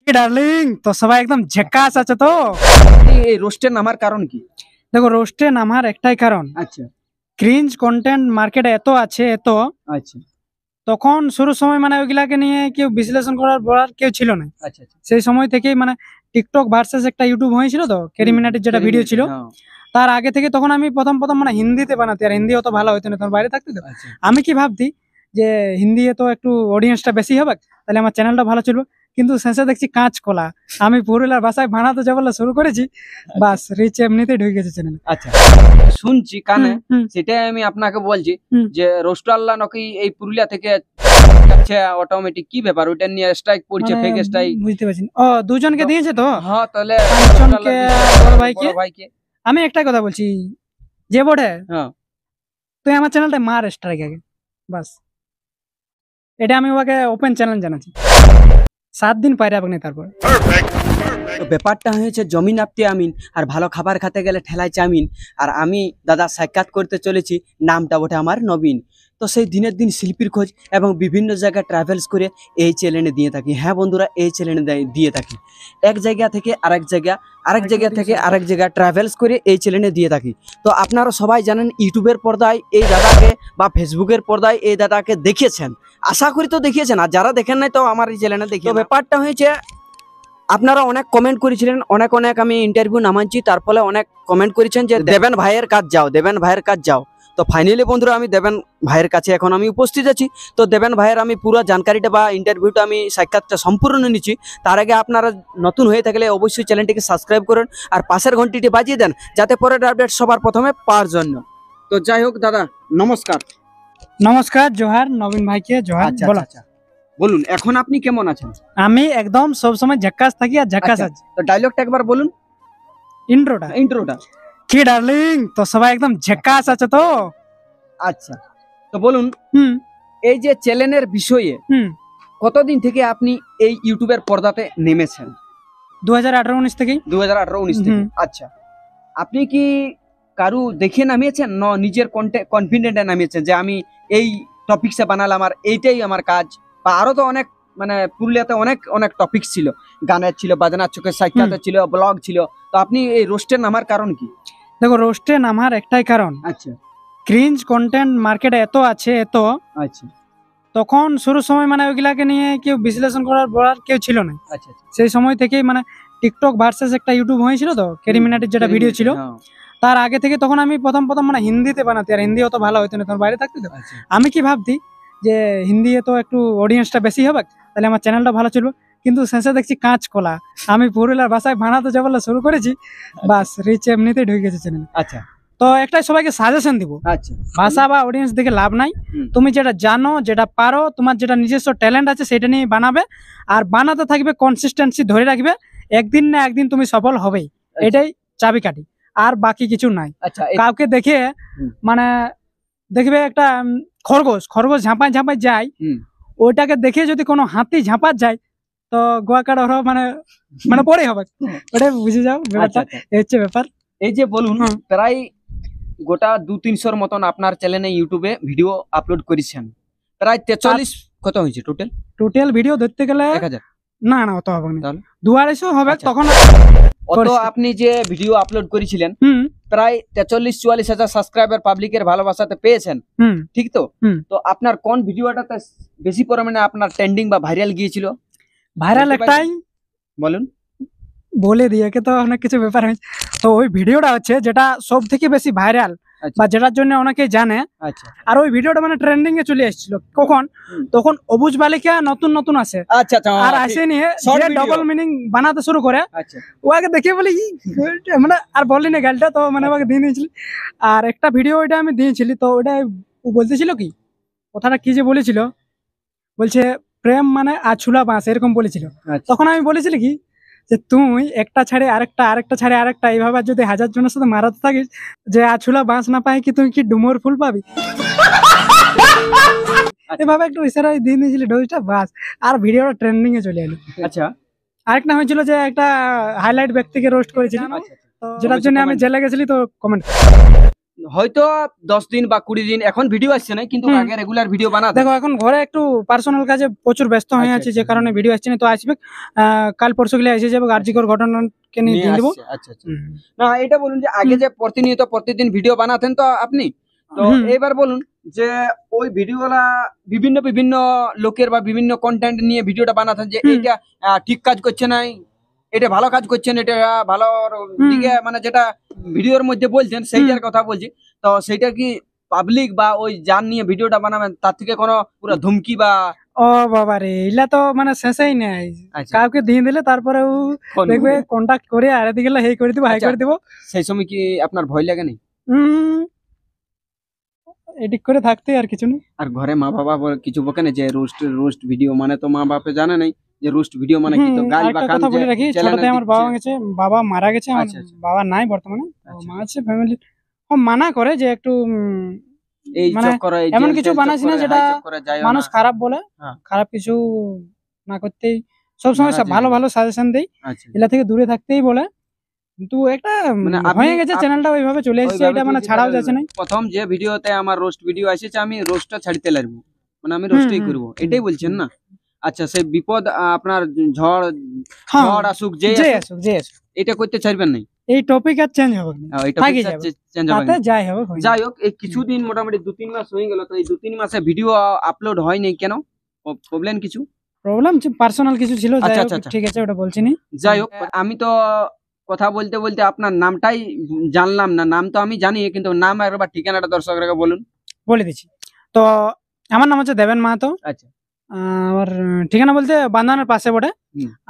Darling তো সবাই একদম ঝাকাস আছে তো। এই রোস্টের নামার কারণ কি? দেখো রোস্টে নামার একটাই কারণ, আচ্ছা ক্রিঞ্জ কন্টেন্ট মার্কেটে এত আছে এত, আচ্ছা তখন শুরুর সময় মানে ওইগুলাকে নিয়ে কেউ বিশ্লেষণ করার বলার কেউ ছিল না। আচ্ছা আচ্ছা। সেই সময় থেকেই মানে টিকটক ভার্সেস একটা ইউটিউব হয়েছিল তো, ক্যারিমিনাটির যেটা ভিডিও ছিল, হ্যাঁ, তার আগে থেকে তখন আমি প্রথম মানে হিন্দিতে বানাতে, আর হিন্দি অত ভালো হইতো না, তোমার বাইরে থাকতে তো আচ্ছা। আমি কি ভাবতি যে হিন্দি তো একটু অডিয়েন্সটা বেশি হবে, তাহলে আমার চ্যানেলটা ভালো চলবে। কিন্তু শেষে দেখছি কাঁচ কলা, আমি পুরুলিয়ার ভাষায় বানাতে যাবো শুরু করেছি, বাস রিচ এমনিতেই ঢুকে গেছে চ্যানেলে। আচ্ছা শুনছি কানে, হুম, সেটাই আমি আপনাকে বলছি হুম। যে রোস্টাল্লাহ নাকি এই পুরুলিয়া থেকে যাচ্ছে অটোমেটিক, কি ব্যাপার ওইটা নিয়ে স্ট্রাইক পড়ছে, মানে ফেক স্ট্রাইক? বুঝতে পারছি না। ও দুজনকে দিয়েছে তো, হ্যাঁ তাহলে কাঞ্চনকে বড় ভাইকে। বড় ভাইকে। আমি একটাই কথা বলছি, যে বটে হ্যাঁ তুই আমার চ্যানেলটা মার স্ট্রাইক আগে, বাস। এটা আমি ওকে ওপেন চ্যালেঞ্জ জানাচ্ছি, 7 দিন পাইরে আপনি তারপর। তো ব্যাপারটা হয়েছে জমিন আপতি আমিন, আর ভালো খাবার খেতে গেলে ঠেলায় চামিন। আর আমি দাদা সাক্ষাৎ করতে চলেছি, নামটা ওঠে আমার নবীন। তো সেই দিনের দিন শিল্পীর খোঁজ এবং বিভিন্ন জায়গায় ট্রাভেলস করে এই চ্যানেলে দিয়ে থাকি। হ্যাঁ বন্ধুরা, এই চ্যানেলে দিয়ে থাকি এক জায়গা থেকে আরেক জায়গা, আরেক জায়গা থেকে আরেক জায়গা ট্রাভেলস করে এই চ্যানেলে দিয়ে থাকি। তো আপনারা সবাই জানেন ইউটিউবের পর্দায় এই দাদাকে বা ফেসবুকের পর্দায় এই দাদাকে দেখিয়েছেন, আশা করি তো দেখিয়েছেন। আর যারা দেখেন নাই তো আমার এই চ্যানেলে দেখি। তো ব্যাপারটা হয়েছে, আপনারা অনেক কমেন্ট করেছিলেন, অনেক আমি ইন্টারভিউ নামাচ্ছি, তার ফলে অনেক কমেন্ট করেছেন যে দেবেন ভাইয়ের কাজ যাও, দেবেন ভাইয়ের কাজ যাও। তো ফাইনালি বন্ধুরা আমি দেবেন ভাইয়ের কাছে এখন আমি উপস্থিত আছি। তো দেবেন ভাইয়ের আমি পুরো জানকারিটা বা ইন্টারভিউটা আমি সাক্ষাৎটা সম্পূর্ণ নিচ্ছি। তার আগে আপনারা নতুন হয়ে থাকলে অবশ্যই চ্যানেলটিকে সাবস্ক্রাইব করুন আর পাশের ঘন্টিটি বাজিয়ে দেন, যাতে পরের আপডেট সবার প্রথমে পাওয়ার জন্য। তো যাই হোক দাদা, নমস্কার। নমস্কার, জোহার নবীন ভাইকে জোহার। আচ্ছা বলো। আচ্ছা, বলুন এখন আপনি কেমন আছেন? আমি একদম সব সময় ঝাক্কাস থাকি আর ঝাক্কাস আচ্ছা, আছি। তো ডায়লগটা একবার বলুন, ইন্ট্রোটা। কি ডার্লিং তো সবাই একদম ঝাক্কাস আছে তো। আচ্ছা তো বলুন, এই যে চ্যানেলের বিষয়ে কতদিন থেকে আপনি এই ইউটিউবের পর্দাতে নেমেছেন? 2018-19 থেকেই। 2018-19 থেকে। আচ্ছা, আপনি কি কারু দেখে নামিয়েছেন না নিজের কনফিডেন্টে নামিয়েছেন যে আমি এই টপিকসে বানালাম আর এইটাই আমার কাজ? বা আরো তো অনেক মানে পুরুলিয়াতে অনেক টপিক ছিল, গানের ছিল, বাজনার, চোখের সাক্ষাৎ ছিল, ব্লগ ছিল। তো আপনি এই রোস্টের নামার কারণ কি? দেখো রোস্টে নামার একটাই কারণ, আচ্ছা ক্রিঞ্জ কন্টেন্ট মার্কেটে এত আছে এত, আচ্ছা তখন শুরুর সময় মানে ওইগুলাকে নিয়ে কেউ বিশ্লেষণ করার বলার কেউ ছিল না। আচ্ছা। সেই সময় থেকেই মানে টিকটক ভার্সেস একটা ইউটিউব হয়েছিল তো, ক্যারিমিনাটির যেটা ভিডিও ছিল, তার আগে থেকে তখন আমি প্রথম মানে হিন্দিতে বানাতে, আর হিন্দি অত ভালো হইতো না, তোমার বাইরে থাকতে তো আমি কি ভাবতি যে হিন্দি তো একটু অডিয়েন্সটা বেশি হবে, তাহলে আমার চ্যানেলটা ভালো চলবে। কিন্তু শেষে দেখছি কাঁচ কলা, আমি পুরুলিয়ার ভাষায় বানাতে যাবো শুরু করেছি, বাস রিচ এমনিতেই ঢুকে গেছে চ্যানেলে। আচ্ছা তো একটাই সবাইকে সাজেশন দিব, আচ্ছা, ভাষা বা অডিয়েন্স দেখে লাভ নাই। তুমি যেটা জানো, যেটা পারো, তোমার যেটা নিজস্ব ট্যালেন্ট আছে সেটা নিয়ে বানাবে, আর বানাতে থাকবে, কনসিস্টেন্সি ধরে রাখবে, একদিন না একদিন তুমি সফল হবেই। এটাই চাবিকাঠি, আর বাকি কিছু নাই। আচ্ছা, কাউকে দেখে মানে দেখবে একটা খরগোশ ঝাঁপায় ঝাঁপায় যায়, ওইটাকে দেখে যদি কোনো হাতি ঝাঁপাত যায় তো গোয়াকার মানে পরে হবে, ওটাই বুঝে যাও ব্যাপারটা। এই হচ্ছে ব্যাপার। এই যে বলুন, প্রায় গোটা 200-300 মতন আপনার চ্যানেলে ইউটিউবে ভিডিও আপলোড করেছেন, প্রায় 43 কত হয়েছে টোটাল ভিডিও ধরতে গেলে 1000? না অত হবে না, 200-250 হবে তখন। অত আপনি যে ভিডিও আপলোড করেছিলেন প্রায় 43-44 হাজার সাবস্ক্রাইবার পাবলিকের ভালোবাসাতে পেয়েছেন, ঠিক তো? তো আপনার কোন ভিডিওটাতে বেশি পরিমাণে আপনার ট্রেন্ডিং বা ভাইরাল গিয়েছিল? ভাইরাল একটাই, বলুন। বলে দিয়ে তো অনেক কিছু ব্যাপার হয়েছে। তো ওই ভিডিওটা হচ্ছে যেটা সব থেকে বেশি ভাইরাল বা যেটার জন্য অনেকে জানে। আর ওই ভিডিওটা মানে ট্রেন্ডিং এ চলে এসেছিল কখন, তখন অবুজ বালিকা নতুন আসে, আর আসে নিয়ে ডবল মিনিং বানাতে শুরু করে। ওকে দেখে বলি মানে আর বললি না গালটা, তো মানে ওকে দিয়ে নিয়েছিলি। আর একটা ভিডিও ওইটা আমি দিয়েছিলি, তো ওইটা ও বলতেছিল কি কথাটা কি যে বলেছিল, বলছে প্রেম মানে আছুলা বাঁশ, এরকম বলেছিল। তখন আমি বলেছিলি কি যে তুই একটা ছাড়ে আরেকটা ছাড়ে আরেকটা, এইভাবে যদি 1000 জনের সাথে মারাতে থাকিস, যে আছুলা বাঁশ না পাই কি তুই কি ডুমোর ফুল পাবি? এভাবে একটু ইশারায় দিয়ে দিয়েছিলি ডোজটা, বাস। আর ভিডিওটা ট্রেন্ডিং এ চলে এলো। আচ্ছা, আরেকটা হয়েছিল যে একটা হাইলাইট ব্যক্তিকে রোস্ট করেছিল, যেটার জন্য আমি জেলে গেছিলি, তো কমেন্ট হয়তো 10 দিন বা 20 দিন এখন ভিডিও আসছে না, কিন্তু আগে রেগুলার ভিডিও বানাতে। দেখো এখন ঘরে একটু পার্সোনাল কাজে প্রচুর ব্যস্ত হয়ে আচ্ছা, আছে, আচ্ছা, যে কারণে ভিডিও আসছে না। তো আসবে কাল পরশু গেলে এসে যাবে, কার্যকর ঘটনাকে নিয়ে দিয়ে দেবো। আচ্ছা আচ্ছা। না এটা বলুন যে আগে যে প্রতিনিয়ত প্রতিদিন ভিডিও বানাতেন তো আপনি, তো এবার বলুন যে ওই ভিডিওগুলা বিভিন্ন বিভিন্ন লোকের বা বিভিন্ন কন্টেন্ট নিয়ে ভিডিওটা বানাতেন, যে এটা ঠিক কাজ করছে না, এটা ভালো কাজ করছেন, এটা ভালো দিকে মানে যেটা ভিডিওর মধ্যে বলছেন সেইটার কথা বলছি। তো সেইটা কি পাবলিক বা ওই যার নিয়ে ভিডিওটা বানাবেন তার থেকে কোনো পুরো ধুমকি বা ও বাবা রে, এগুলা তো মানে শেষই নাই। কাউকে দিয়ে দিলে তারপরে ও দেখবে কন্টাক্ট করে আর এদিকে হেই করে দিব, হাই করে দিব। সেই সময় কি আপনার ভয় লাগে না? এডিট করে থাকতে আর কিছু নেই। আর ঘরে মা বাবা কিছু বকে না যে রোস্ট ভিডিও মানে, তো মা বাপে জানে নাই যে রোস্ট ভিডিও মানে কি? তো গাল বা কান কথা বলে রাখি, ছোটতে আমার বাবা গেছে, বাবা মারা গেছে, আমার বাবা নাই বর্তমানে, মা আছে ফ্যামিলি। ও মানা করে যে একটু এই মানে চক্করে এমন কিছু বানাইছি না যেটা মানুষ খারাপ বলে, খারাপ কিছু না করতেই সবসময় ভালো ভালো সাজেশন দেই, এগুলা থেকে দূরে থাকতেই বলে। কিন্তু একটা মানে হয়ে গেছে, চ্যানেলটা ওইভাবে চলে এসেছে, এটা মানে ছাড়াও যাচ্ছে না। প্রথম যে ভিডিওতে আমার রোস্ট ভিডিও এসেছে আমি রোস্টটা ছাড়তে লাগবো, মানে আমি রোস্টই করব, এটাই বলছেন না? আচ্ছা, সেই বিপদ আপনার ঝড় আসুক, যে আসুক এটা করতে ছাড়বেন নাই, এই টপিক আর চেঞ্জ হবে না, থাকি যাবে, তাতে যাই হবে। যাই হোক, এই কিছুদিন মোটামুটি 2-3 মাস হয়ে গেল, তো এই 2-3 মাসে ভিডিও আপলোড হয় নাই কেন? প্রবলেম কিছু? প্রবলেম পার্সোনাল কিছু ছিল, যাই হোক ঠিক আছে, ওটা বলছি না। যাই হোক, আমি তো কথা বলতে বলতে আপনার নামটাই জানলাম না। নাম তো আমি জানি, কিন্তু নাম একবার ঠিকানাটা দর্শকরা বলুন। বলে দিচ্ছি। তো আমার নাম হচ্ছে দেবেন মাহাতো। আচ্ছা। আর ঠিকানা বলতে বান্ধানের পাশে বটে।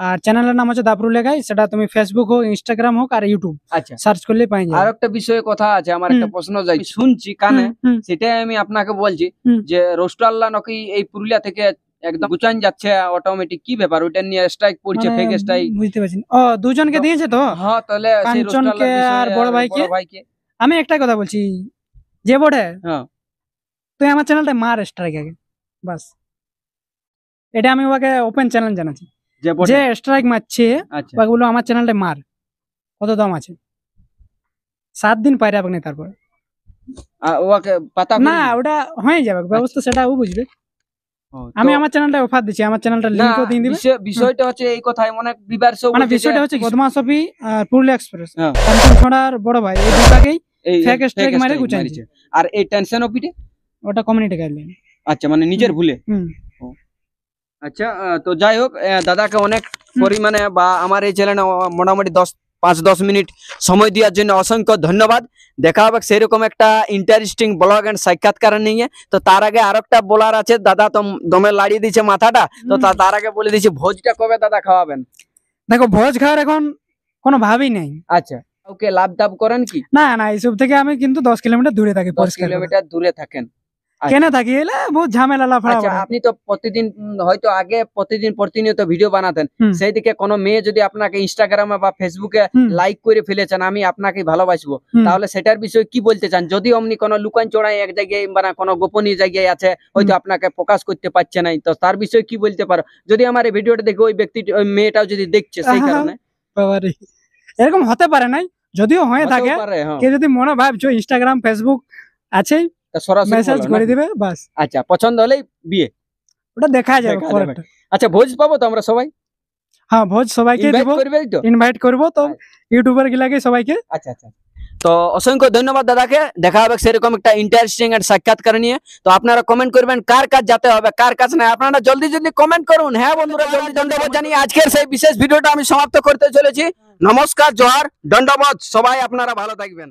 আর চ্যানেলের নাম হচ্ছে দাপরু লেখাই, সেটা তুমি ফেসবুক হোক, ইনস্টাগ্রাম হোক আর ইউটিউব সার্চ করলেই পাই যাবে। আর একটা বিষয়ে কথা আছে, আমার একটা প্রশ্ন যাই শুনছি কানে, সেটাই আমি আপনাকে বলছি যে রোস্টাল্লাহ নাকি এই পুরুলিয়া থেকে একদম গুচান যাচ্ছে অটোমেটিক, কি ব্যাপার? ওইটা নিয়ে স্ট্রাইক পড়ছে, ফেক স্ট্রাইক। বুঝতে পারছি। ও দুজনকে দিয়েছে তো? হ্যাঁ, তাহলে কাঞ্চনকে আর বড় ভাইকে। আমি একটাই কথা বলছি, যে বটে তুই আমার চ্যানেলটা মার স্ট্রাইক আগে, বাস। এটা আমি ওকে ওপেন চ্যালেঞ্জ জানাচ্ছি, যে স্ট্রাইক মারছে ওকে বলো আমার চ্যানেলটা মার, কত দাম আছে, 7 দিন পাইরে আপনি, তারপর ওকে পাতা না ওটা হয়ে যাবে ব্যবস্থা, সেটা ও বুঝবে। আমি আমার চ্যানেলটা অফার দিচ্ছি, আমার চ্যানেলটা লিংকও দিয়ে দিবে। বিষয়টা হচ্ছে এই কথাই অনেক বিবারস, মানে বিষয়টা হচ্ছে বদমাশপি আর পুরুলিয়া এক্সপ্রেস, কাঞ্চন ছড়ার বড় ভাই, এই দুটাকেই ফেক স্ট্রাইক মারে গুচাইছে। আর এই টেনশন অপিটে ওটা কমিউনিটি গাইডলাইন। আচ্ছা, মানে নিজের ভুলে। আচ্ছা, তো যাই হোক, দাদাকে অনেক পরিমাণে বা আমার এই চ্যানেলে মোটামুটি 5-10 মিনিট সময় দেওয়ার জন্য অসংখ্য ধন্যবাদ। দেখা হবে সেরকম একটা ইন্টারেস্টিং ব্লগ এন্ড সাক্ষাৎকার নিয়ে। তো তার আগে আরেকটা বলার আছে, দাদা তো দমে লাড়িয়ে দিয়েছে মাথাটা, তো তার আগে বলে দিয়েছি ভোজটা কবে দাদা খাওয়াবেন? দেখো, ভোজ খাওয়ার এখন কোনো ভাবই নেই। আচ্ছা, ওকে লাভ দাব করেন কি? না না, এইসব থেকে আমি কিন্তু 10 কিলোমিটার দূরে থাকি। 10 কিলোমিটার দূরে থাকেন? কেন থাকি, এলে বহুত ঝামেলা লাফড়া। আচ্ছা, আপনি তো প্রতিদিন হয়তো আগে প্রতিনিয়ত ভিডিও বানাতেন, সেই দিকে কোনো মেয়ে যদি আপনাকে ইনস্টাগ্রামে বা ফেসবুকে লাইক করে ফেলেছেন, আমি আপনাকে ভালোবাসবো, তাহলে সেটার বিষয়ে কি বলতে চান? যদি অমনি কোনো লুকান চড়াই এক জায়গায় মানে কোনো গোপনীয় জায়গায় আছে, হয়তো আপনাকে প্রকাশ করতে পারছে না, তো তার বিষয়ে কি বলতে পারো? যদি আমার এই ভিডিওটা দেখে ওই ব্যক্তি, ওই মেয়েটাও যদি দেখছে, সেই কারণে এরকম হতে পারে নাই, যদিও হয়ে থাকে, কেউ যদি মনে ভাবছো ইনস্টাগ্রাম ফেসবুক আছে, মেসেজ করে দিবে বাস। আচ্ছা, পছন্দ হলেই বিয়ে, ওটা দেখা যাবে। আচ্ছা, ভোজ পাবো তো আমরা সবাই? হ্যাঁ, ভোজ সবাইকে দেব, ইনভাইট করব তো ইউটিউবার গুলাকে সবাইকে। আচ্ছা আচ্ছা, তো অসংখ্য ধন্যবাদ দাদাকে। দেখা হবে সেরকম একটা ইন্টারেস্টিং এর সাক্ষাৎকার নিয়ে। তো আপনারা কমেন্ট করবেন কার কাজ যেতে হবে, কার কাজ না, আপনারা জলদি জলদি কমেন্ট করুন। হ্যাঁ বন্ধুরা, জলদি ধন্যবাদ জানিয়ে আজকের সেই বিশেষ ভিডিওটা আমি সমাপ্ত করতে চলেছি। নমস্কার, জোহার, দণ্ডবোধ। সবাই আপনারা ভালো থাকবেন।